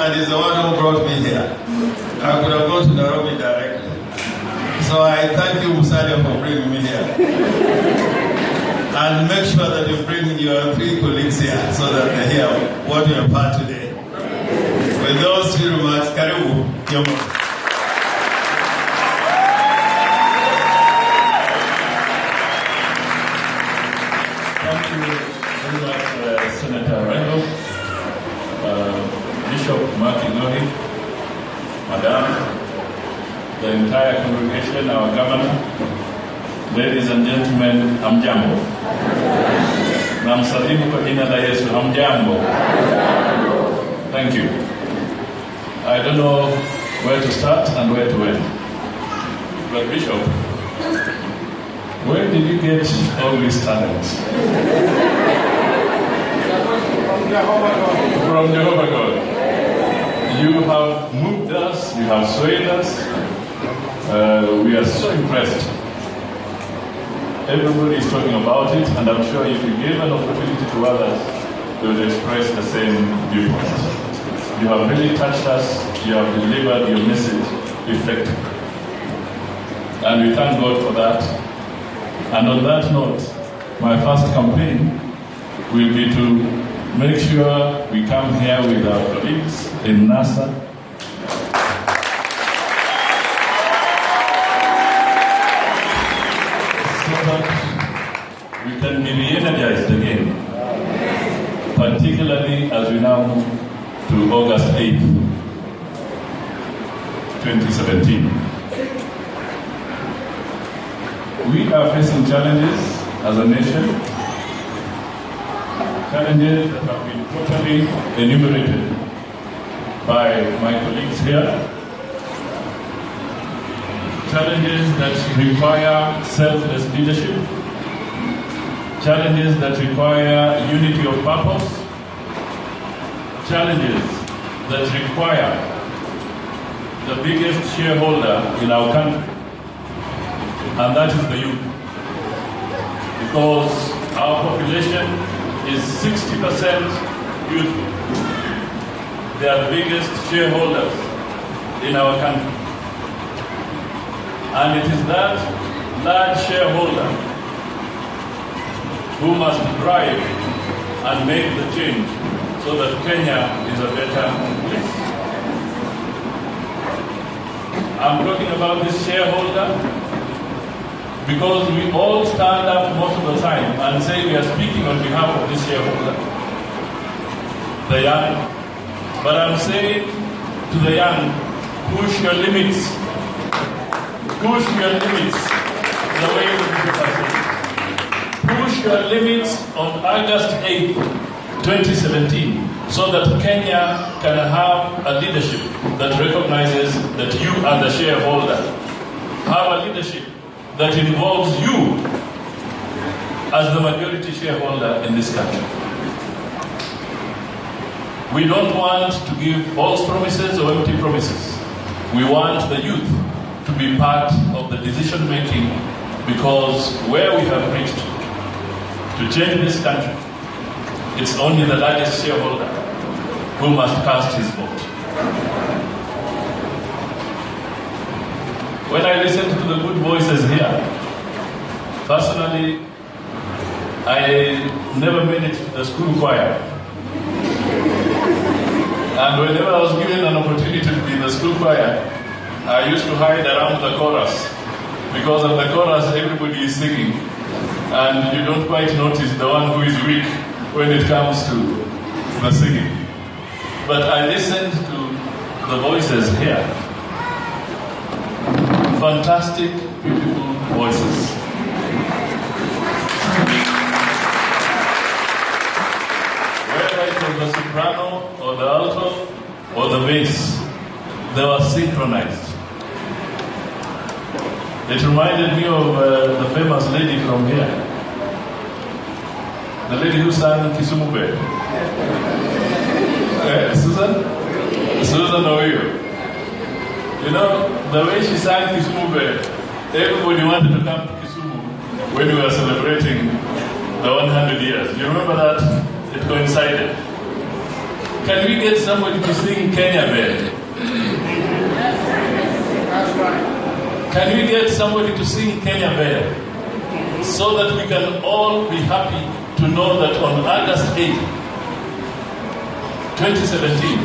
and he's the one who brought me here. I could have gone to Nairobi directly. So I thank you, Musalia, for bringing me here. And make sure that you bring your 3 colleagues here so that they hear what we have heard today. With those few remarks, karibu, Kyomo. Thank you very much, Senator Randolph, Bishop Makinori, Madam, the entire congregation, our governor, ladies and gentlemen, hamjambo. Namsalimu kwa jina la Yesu, hamjambo. Thank you. I don't know where to start and where to end. But Bishop, where did you get all these talents? From Jehovah God. You have moved us, you have swayed us. We are so impressed. Everybody is talking about it, and I'm sure if you give an opportunity to others, they will express the same viewpoint. You have really touched us, you have delivered your message effectively. And we thank God for that. And on that note, my first campaign will be to make sure we come here with our colleagues in NASA. So that we can be re-energized again, particularly as we now move to August 8th, 2017. We are facing challenges as a nation, challenges that have been totally enumerated by my colleagues here, challenges that require selfless leadership, challenges that require unity of purpose, challenges that require the biggest shareholder in our country, and that is the youth. Because our population is 60% youth. They are the biggest shareholders in our country. And it is that large shareholder who must drive and make the change so that Kenya is a better place. I'm talking about this shareholder because we all stand up most of the time and say we are speaking on behalf of this shareholder, the young. But I'm saying to the young, push your limits. Push your limits the way the people are saying. Push your limits on August 8th, 2017, so that Kenya can have a leadership that recognizes that you are the shareholder. Have a leadership that involves you as the majority shareholder in this country. We don't want to give false promises or empty promises. We want the youth to be part of the decision making, because where we have reached to change this country, it's only the largest shareholder who must cast his vote. When I listen to the good voices here, personally, I never made it to the school choir. And whenever I was given an opportunity to be in the school choir, I used to hide around the chorus. Because of the chorus, everybody is singing. And you don't quite notice the one who is weak when it comes to the singing. But I listened to the voices here. Fantastic, beautiful voices. Whether it was the soprano, or the alto, or the bass, they were synchronized. It reminded me of the famous lady from here. The lady who sang Kisumu. Susan Oyo. You know, the way she sang Kisumu, everybody wanted to come to Kisumu when we were celebrating the 100 years. You remember that? It coincided. Can we get somebody to sing Kenya Bell? Can we get somebody to sing Kenya Bell? So that we can all be happy to know that on August 8, 2017,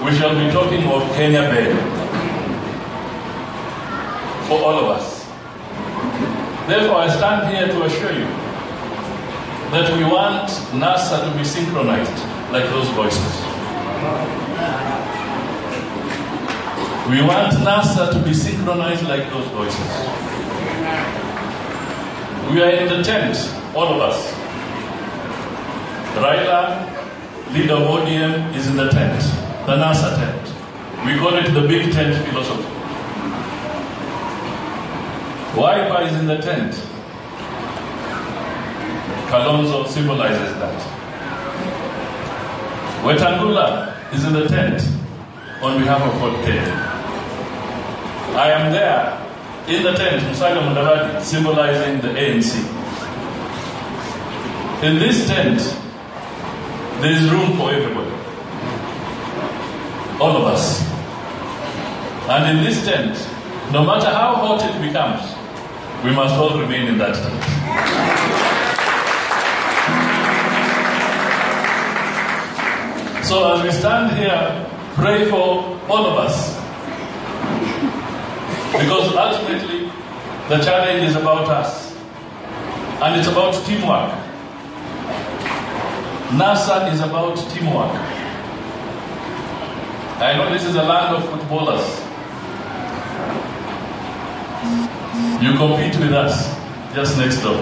we shall be talking of Kenya Bell for all of us. Therefore, I stand here to assure you that we want NASA to be synchronized like those voices. We want NASA to be synchronized like those voices. We are in the tent, all of us. Raila, leader of ODM, is in the tent, the NASA tent. We call it the big tent philosophy. Wiper is in the tent. Kalonzo symbolizes that. Wetangula is in the tent on behalf of Fort Kenya. I am there in the tent, Musalia Mudavadi, symbolizing the ANC. In this tent, there is room for everybody. All of us. And in this tent, no matter how hot it becomes, we must all remain in that tent. So as we stand here, pray for all of us. Because ultimately, the challenge is about us. And it's about teamwork. NASA is about teamwork. I know this is a land of footballers. You compete with us just next door.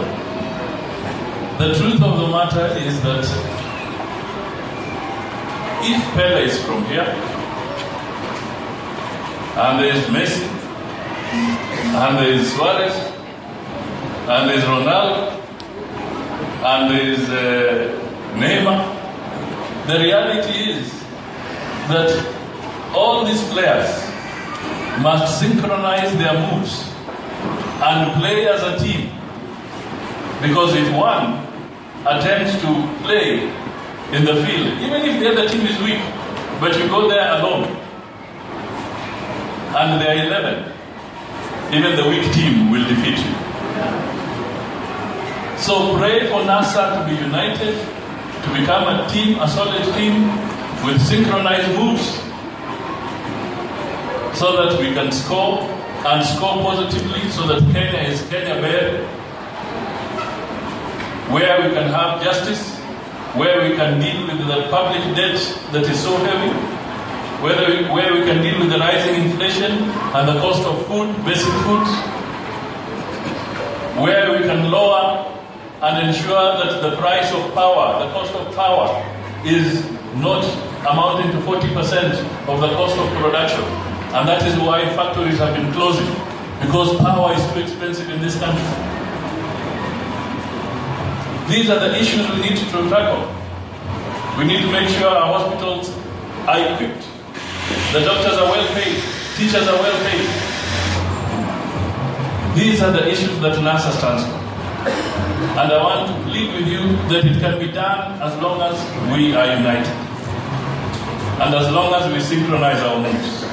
The truth of the matter is that if Pele is from here, and there is Messi, and there is Suarez, and there is Ronaldo, and there is Neymar, the reality is that all these players must synchronize their moves and play as a team. Because if one attempts to play in the field, even if the other team is weak, but you go there alone, and there are 11, even the weak team will defeat you. So pray for NASA to be united, to become a team, a solid team, with synchronized moves, so that we can score, and score positively, so that Kenya is Kenya Bell, where we can have justice, where we can deal with the public debt that is so heavy, where we can deal with the rising inflation and the cost of food, basic foods, where we can lower and ensure that the price of power, the cost of power, is not amounting to 40% of the cost of production. And that is why factories have been closing, because power is too expensive in this country. These are the issues we need to tackle. We need to make sure our hospitals are equipped. The doctors are well paid. Teachers are well paid. These are the issues that NASA stands for. And I want to plead with you that it can be done as long as we are united. And as long as we synchronize our moves.